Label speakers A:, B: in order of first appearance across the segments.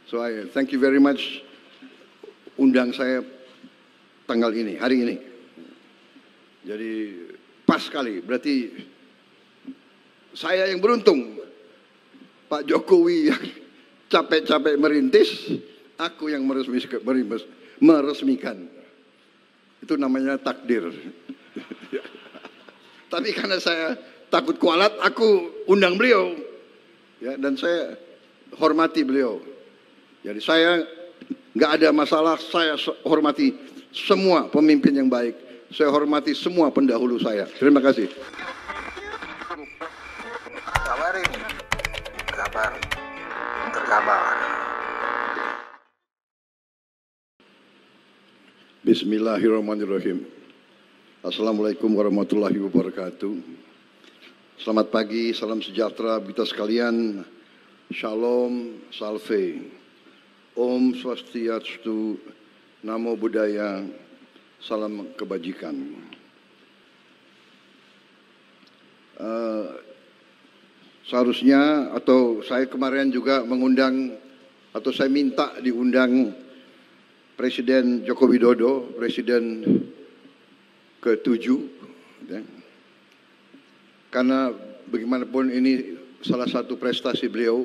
A: So I thank you very much undang saya tanggal ini, hari ini. Jadi pas sekali, berarti saya yang beruntung. Pak Jokowi yang capek-capek merintis, aku yang meresmikan. Itu namanya takdir. Tapi karena saya takut kualat, aku undang beliau. Ya, dan saya hormati beliau. Jadi saya nggak ada masalah, saya hormati semua pemimpin yang baik. Saya hormati semua pendahulu saya. Terima kasih.
B: Kabar ini, kabar terkabar.
A: Bismillahirrahmanirrahim. Assalamualaikum warahmatullahi wabarakatuh. Selamat pagi, salam sejahtera kita sekalian. Shalom, salve. Om Swastiastu, Namo Buddhaya, salam kebajikan. Seharusnya atau saya kemarin juga mengundang atau saya minta diundang Presiden Joko Widodo, Presiden ke-7, ya. Karena bagaimanapun ini salah satu prestasi beliau,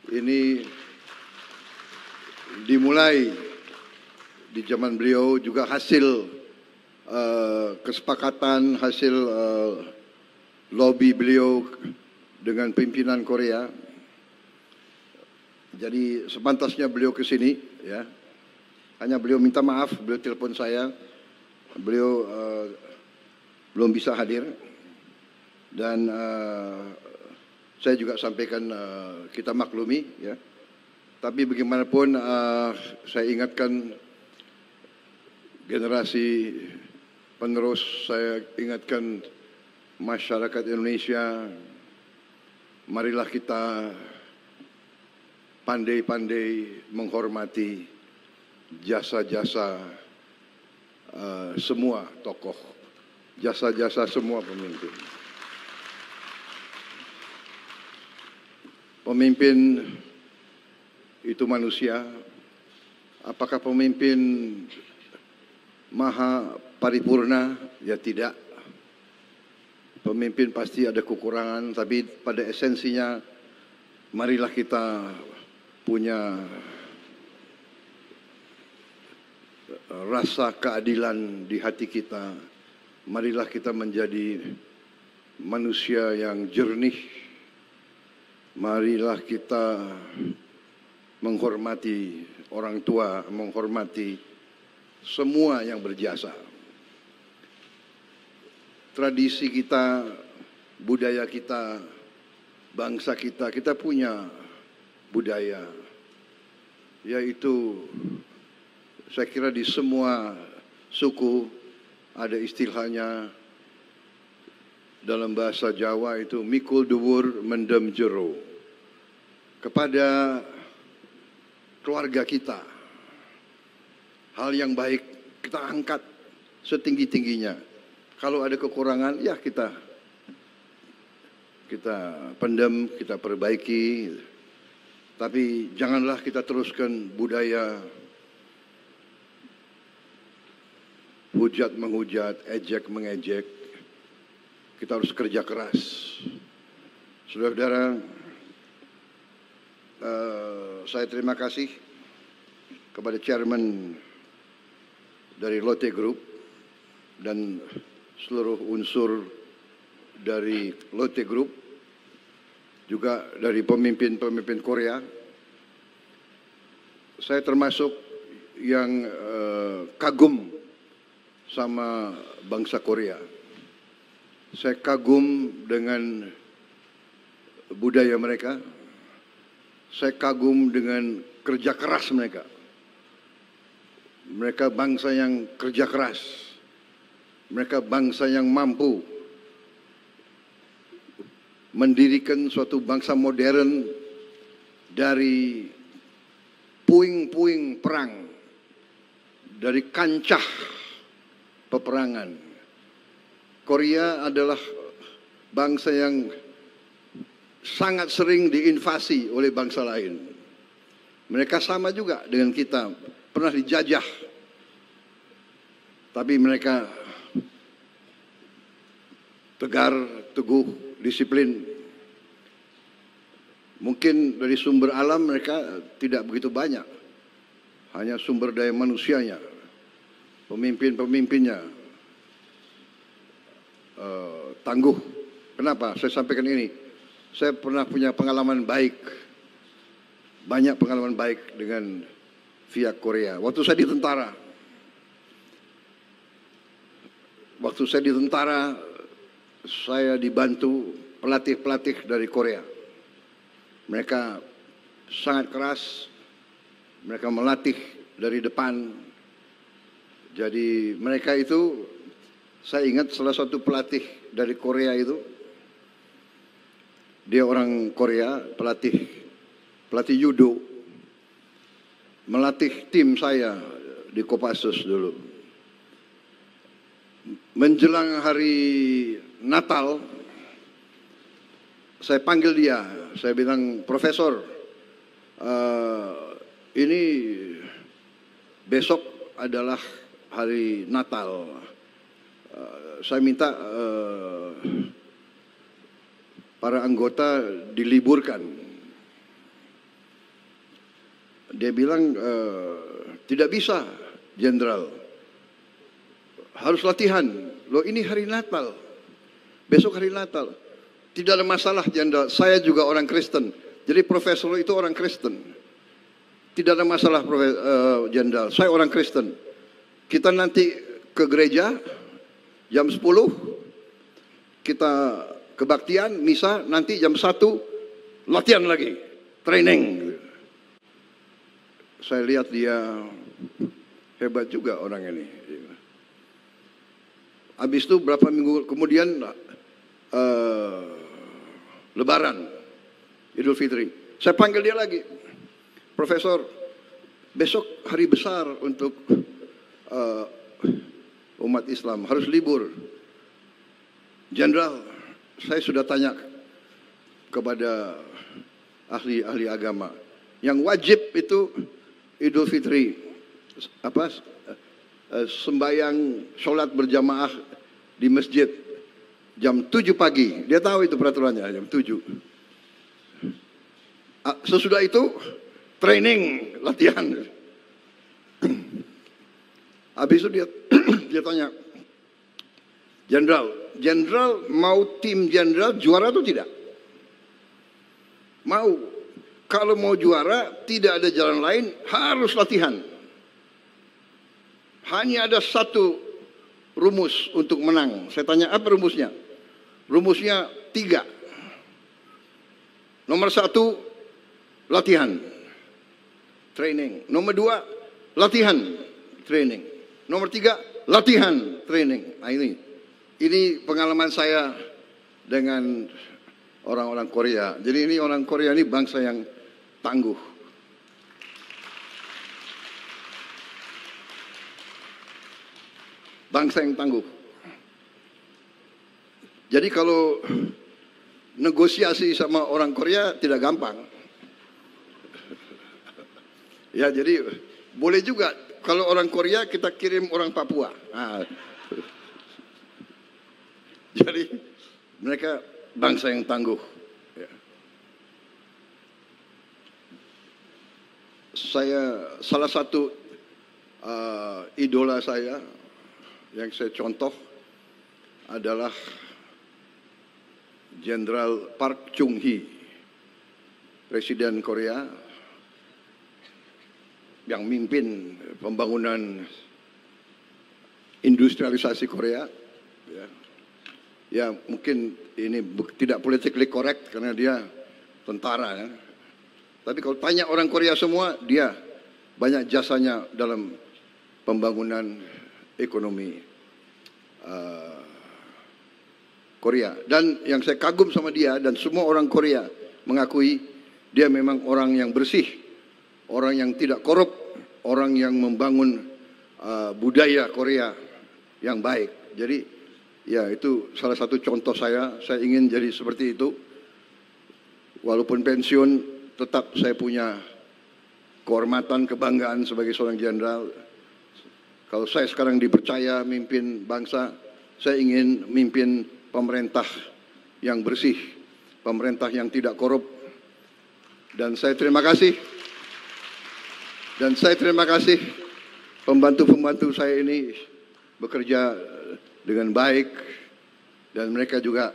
A: ini dimulai di zaman beliau juga hasil kesepakatan, hasil lobby beliau dengan pimpinan Korea. Jadi sepantasnya beliau ke sini, ya. Hanya beliau minta maaf, beliau telepon saya, beliau belum bisa hadir, dan saya juga sampaikan kita maklumi, ya. Tapi bagaimanapun saya ingatkan generasi penerus, saya ingatkan masyarakat Indonesia, marilah kita pandai-pandai menghormati jasa-jasa semua tokoh, jasa-jasa semua pemimpin. Pemimpin itu manusia. Apakah pemimpin maha paripurna? Ya tidak. Pemimpin pasti ada kekurangan, tapi pada esensinya marilah kita punya rasa keadilan di hati kita. Marilah kita menjadi manusia yang jernih. Marilah kita menghormati orang tua, menghormati semua yang berjasa. Tradisi kita, budaya kita, bangsa kita, kita punya budaya, yaitu saya kira di semua suku ada istilahnya dalam bahasa Jawa itu mikul dhuwur mendem jero. Kepada keluarga kita, hal yang baik kita angkat setinggi-tingginya. Kalau ada kekurangan, ya kita pendam, kita perbaiki. Tapi janganlah kita teruskan budaya hujat menghujat, ejek mengejek. Kita harus kerja keras. Saudara-saudara, saya terima kasih kepada chairman dari Lotte Group dan seluruh unsur dari Lotte Group, juga dari pemimpin-pemimpin Korea. Saya termasuk yang kagum sama bangsa Korea. Saya kagum dengan budaya mereka. Saya kagum dengan kerja keras mereka. Mereka bangsa yang kerja keras. Mereka bangsa yang mampu mendirikan suatu bangsa modern dari puing-puing perang, dari kancah peperangan. Korea adalah bangsa yang sangat sering diinvasi oleh bangsa lain. Mereka sama juga dengan kita, pernah dijajah. Tapi mereka tegar, teguh, disiplin. Mungkin dari sumber alam mereka tidak begitu banyak. Hanya sumber daya manusianya, pemimpin-pemimpinnya tangguh. Kenapa saya sampaikan ini? Saya pernah punya pengalaman baik, banyak pengalaman baik dengan via Korea. Waktu saya di tentara, saya dibantu pelatih-pelatih dari Korea. Mereka sangat keras, mereka melatih dari depan. Jadi mereka itu, saya ingat salah satu pelatih dari Korea itu, dia orang Korea, pelatih judo, melatih tim saya di Kopassus dulu. Menjelang hari Natal, saya panggil dia, saya bilang, Profesor, ini besok adalah hari Natal. Saya minta para anggota diliburkan. Dia bilang, tidak bisa, Jenderal. Harus latihan. Loh, ini hari Natal. Besok hari Natal. Tidak ada masalah, Jenderal. Saya juga orang Kristen. Jadi profesor itu orang Kristen. Tidak ada masalah, Jenderal. Saya orang Kristen. Kita nanti ke gereja jam 10. Kita kebaktian, misa, nanti jam 1 latihan lagi. Training. Saya lihat dia hebat juga orang ini. Habis itu berapa minggu kemudian Lebaran, Idul Fitri. Saya panggil dia lagi. Profesor, besok hari besar untuk umat Islam. Harus libur. Jenderal, saya sudah tanya kepada ahli-ahli agama. Yang wajib itu Idul Fitri. Sembayang sholat berjamaah di masjid jam 7 pagi. Dia tahu itu peraturannya, jam 7. Sesudah itu training, latihan. Habis itu dia tanya, Jenderal mau tim Jenderal juara atau tidak? Mau. Kalau mau juara tidak ada jalan lain, harus latihan. Hanya ada satu rumus untuk menang. Saya tanya, apa rumusnya? Rumusnya 3. Nomor 1, latihan, training. Nomor 2, latihan, training. Nomor 3, latihan, training. Nah, ini pengalaman saya dengan orang-orang Korea. Jadi ini orang Korea ini bangsa yang tangguh. Bangsa yang tangguh. Jadi kalau negosiasi sama orang Korea tidak gampang. Ya, jadi boleh juga kalau orang Korea kita kirim orang Papua. Nah, jadi mereka bangsa yang tangguh. Ya. Saya salah satu idola saya yang saya contoh adalah Jenderal Park Chung-hee, Presiden Korea yang mimpin pembangunan industrialisasi Korea. Ya mungkin ini tidak politically correct karena dia tentara ya. Tapi kalau tanya orang Korea semua, dia banyak jasanya dalam pembangunan ekonomi Korea. Dan yang saya kagum sama dia dan semua orang Korea mengakui dia memang orang yang bersih, orang yang tidak korup, orang yang membangun budaya Korea yang baik. Jadi ya itu salah satu contoh saya ingin jadi seperti itu. Walaupun pensiun tetap saya punya kehormatan, kebanggaan sebagai seorang jenderal. Kalau saya sekarang dipercaya mimpin bangsa, saya ingin mimpin pemerintah yang bersih, pemerintah yang tidak korup. Dan saya terima kasih. Pembantu-pembantu saya ini bekerja dengan baik dan mereka juga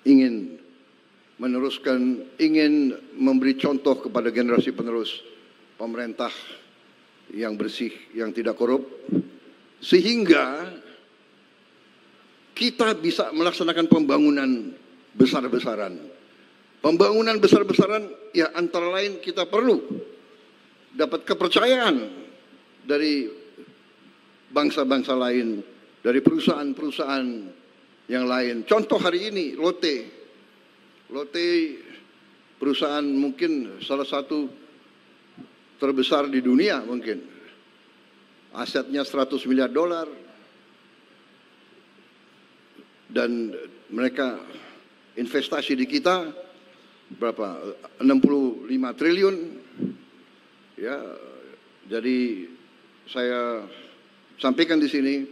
A: ingin meneruskan, ingin memberi contoh kepada generasi penerus pemerintah yang bersih, yang tidak korup, sehingga kita bisa melaksanakan pembangunan besar-besaran. Pembangunan besar-besaran ya antara lain kita perlu dapat kepercayaan dari bangsa-bangsa lain, dari perusahaan-perusahaan yang lain. Contoh hari ini Lotte perusahaan mungkin salah satu terbesar di dunia mungkin. Asetnya $100 miliar. Dan mereka investasi di kita berapa? 65 triliun. Ya, jadi saya sampaikan di sini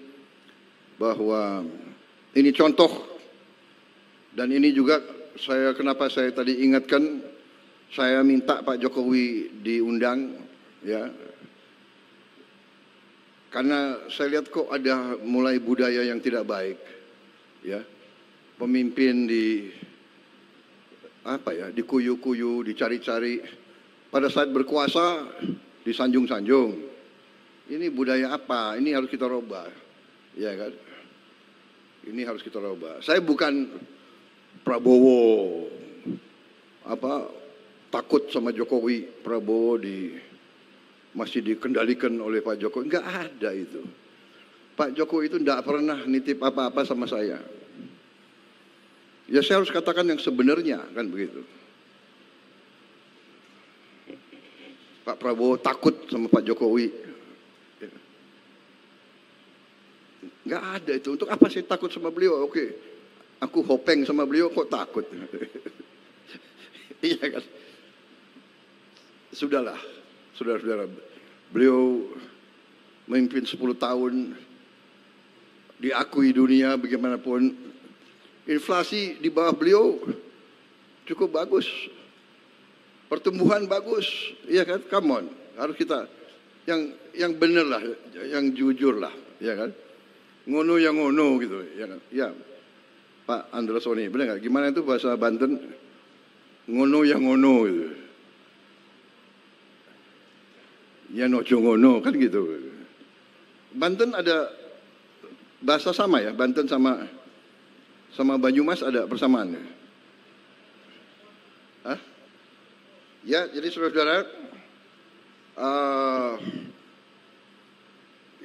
A: bahwa ini contoh dan ini juga kenapa saya tadi ingatkan, saya minta Pak Jokowi diundang, ya, karena saya lihat kok ada mulai budaya yang tidak baik, ya, pemimpin dikuyu-kuyu, dicari-cari, pada saat berkuasa disanjung-sanjung. Ini budaya apa? Ini harus kita rubah, ya kan? Ini harus kita rubah. Saya bukan Prabowo takut sama Jokowi, Prabowo masih dikendalikan oleh Pak Jokowi. Enggak ada itu. Pak Jokowi itu enggak pernah nitip apa-apa sama saya. Ya saya harus katakan yang sebenarnya, kan begitu. Pak Prabowo takut sama Pak Jokowi. Enggak ada itu. Untuk apa saya takut sama beliau? Oke, aku hopeng sama beliau kok takut. Iya kan? Sudahlah, saudara-saudara. Beliau memimpin 10 tahun, diakui dunia bagaimanapun. Inflasi di bawah beliau cukup bagus. Pertumbuhan bagus, iya kan? Come on, harus kita yang benar lah, yang jujur lah, ya kan? Ngono yang ngono gitu, ya kan? Ya, Pak Androsoni, benar nggak? Gimana itu bahasa Banten? Ngono yang ngono gitu. Ya nojo ngono kan gitu. Banten ada bahasa sama ya, Banten sama Banyumas ada persamaannya. Hah? Ya, jadi saudara-saudara,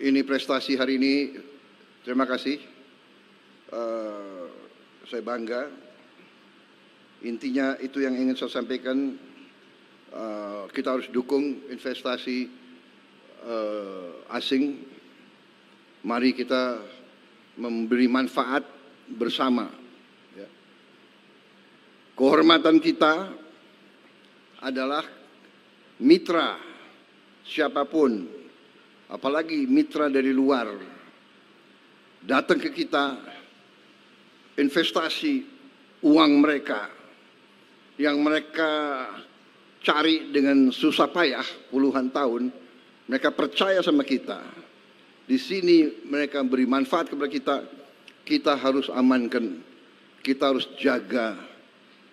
A: ini prestasi hari ini, terima kasih. Saya bangga. Intinya itu yang ingin saya sampaikan. Kita harus dukung investasi asing. Mari kita memberi manfaat bersama. Ya. Kehormatan kita adalah mitra siapapun, apalagi mitra dari luar, datang ke kita, investasi uang mereka yang mereka cari dengan susah payah puluhan tahun, mereka percaya sama kita. Di sini mereka beri manfaat kepada kita. Kita harus amankan, kita harus jaga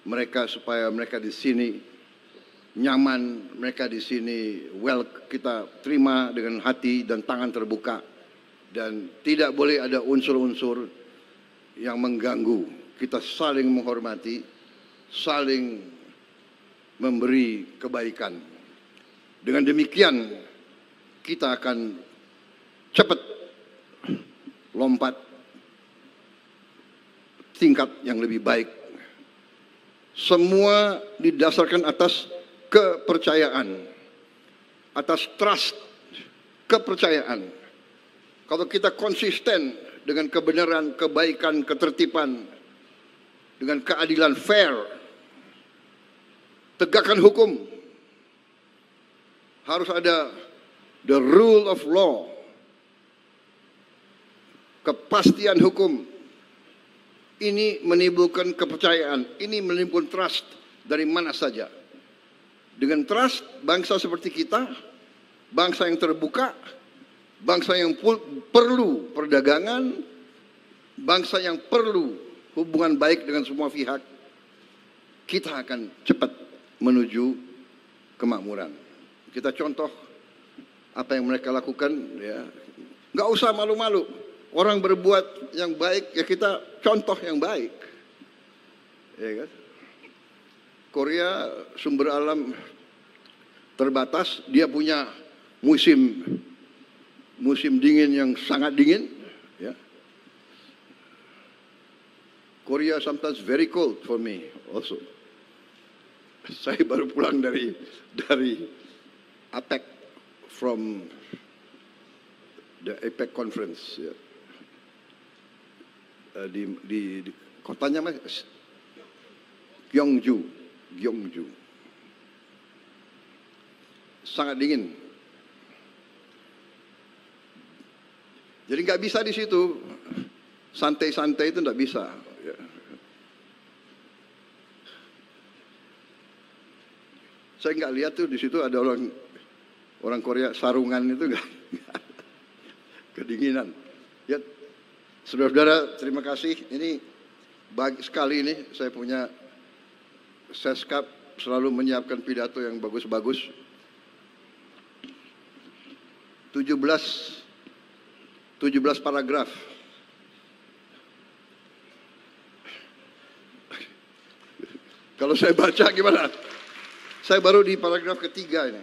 A: mereka supaya mereka di sini nyaman, mereka di sini kita terima dengan hati dan tangan terbuka, dan tidak boleh ada unsur-unsur yang mengganggu. Kita saling menghormati, saling memberi kebaikan. Dengan demikian kita akan cepat lompat tingkat yang lebih baik. Semua didasarkan atas kepercayaan, atas trust, kepercayaan. Kalau kita konsisten dengan kebenaran, kebaikan, ketertiban, dengan keadilan fair, tegakkan hukum, harus ada the rule of law, kepastian hukum. Ini menimbulkan kepercayaan, ini menimbulkan trust dari mana saja. Dengan trust, bangsa seperti kita, bangsa yang terbuka, bangsa yang perlu perdagangan, bangsa yang perlu hubungan baik dengan semua pihak, kita akan cepat menuju kemakmuran. Kita contoh apa yang mereka lakukan, ya. Nggak usah malu-malu. Orang berbuat yang baik, ya kita contoh yang baik. Ya kan? Korea sumber alam terbatas, dia punya musim dingin yang sangat dingin. Ya. Korea sometimes very cold for me also. Saya baru pulang dari APEC, from the APEC conference. Ya. Di kotanya mas Gyeongju, sangat dingin. Jadi nggak bisa di situ santai-santai, itu nggak bisa. Ya. Saya nggak lihat tuh di situ ada orang Korea sarungan, itu nggak kedinginan. Ya. Saudara-saudara, terima kasih. Ini baik sekali ini saya punya Seskap selalu menyiapkan pidato yang bagus-bagus. 17 paragraf. Kalau saya baca gimana? Saya baru di paragraf ketiga ini.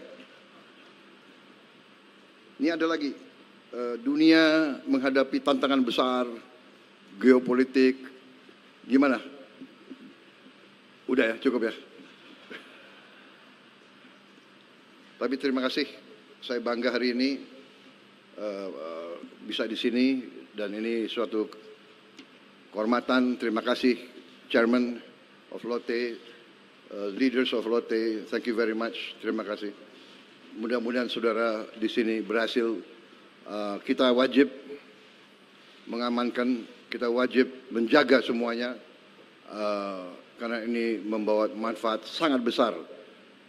A: Ini ada lagi. Dunia menghadapi tantangan besar, geopolitik, gimana? Udah ya, cukup ya. Tapi terima kasih, saya bangga hari ini bisa di sini, dan ini suatu kehormatan. Terima kasih Chairman of Lotte, leaders of Lotte, thank you very much. Terima kasih. Mudah-mudahan saudara di sini berhasil. Kita wajib mengamankan, kita wajib menjaga semuanya, karena ini membawa manfaat sangat besar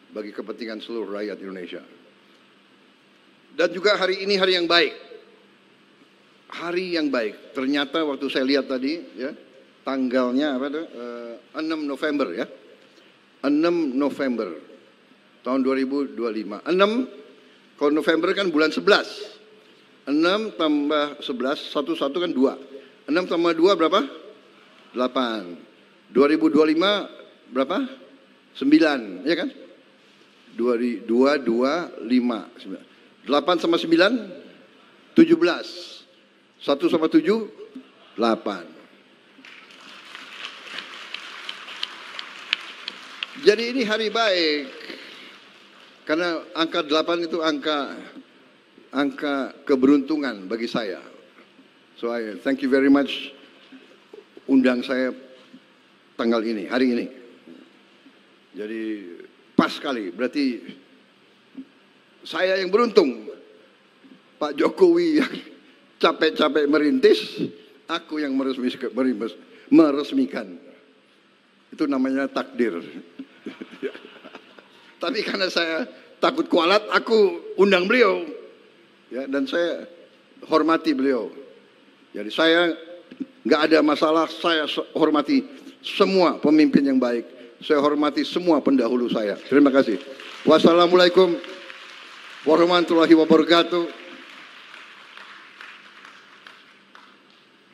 A: bagi kepentingan seluruh rakyat Indonesia. Dan juga hari ini hari yang baik. Hari yang baik. Ternyata waktu saya lihat tadi, ya, tanggalnya apa tuh? 6 November ya. 6 November tahun 2025. 6, kalau November kan bulan 11. 6 tambah 11, 1 kan 2. 6 tambah 2 berapa? 8. 2025 berapa? 9, ya kan? 2, 5. 8 sama 9, 17. 1 sama 7, 8. Jadi ini hari baik. Karena angka 8 itu angka keberuntungan bagi saya. So I thank you very much undang saya tanggal ini, hari ini. Jadi pas sekali, berarti saya yang beruntung. Pak Jokowi yang capek-capek merintis, aku yang meresmikan. Itu namanya takdir. Tapi karena saya takut kualat, aku undang beliau. Ya, dan saya hormati beliau. Jadi saya nggak ada masalah, saya hormati semua pemimpin yang baik. Saya hormati semua pendahulu saya. Terima kasih. Wassalamualaikum warahmatullahi wabarakatuh.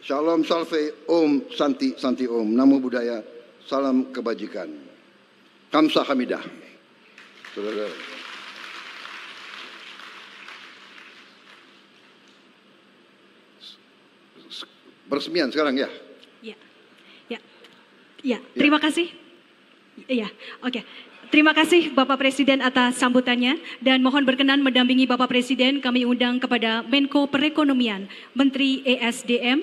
A: Shalom salve, om, santi, santi om. Namo Buddhaya, salam kebajikan. Kamsahamnida. Saudara. Peresmian sekarang ya?
C: Ya. Terima kasih. Iya, oke. Terima kasih Bapak Presiden atas sambutannya, dan mohon berkenan mendampingi Bapak Presiden kami undang kepada Menko Perekonomian, Menteri ESDM,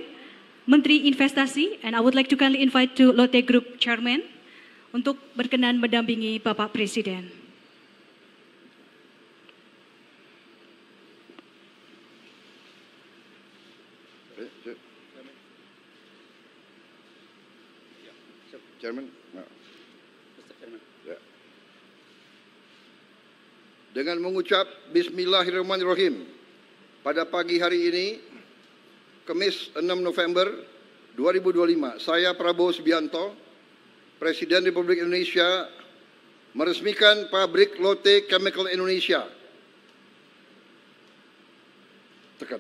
C: Menteri Investasi, and I would like to kindly invite to Lotte Group Chairman untuk berkenan mendampingi Bapak Presiden.
A: Chairman. Ya. Dengan mengucap Bismillahirrahmanirrahim, pada pagi hari ini, Kamis 6 November 2025, saya Prabowo Subianto, Presiden Republik Indonesia, meresmikan pabrik Lotte Chemical Indonesia. Tekan.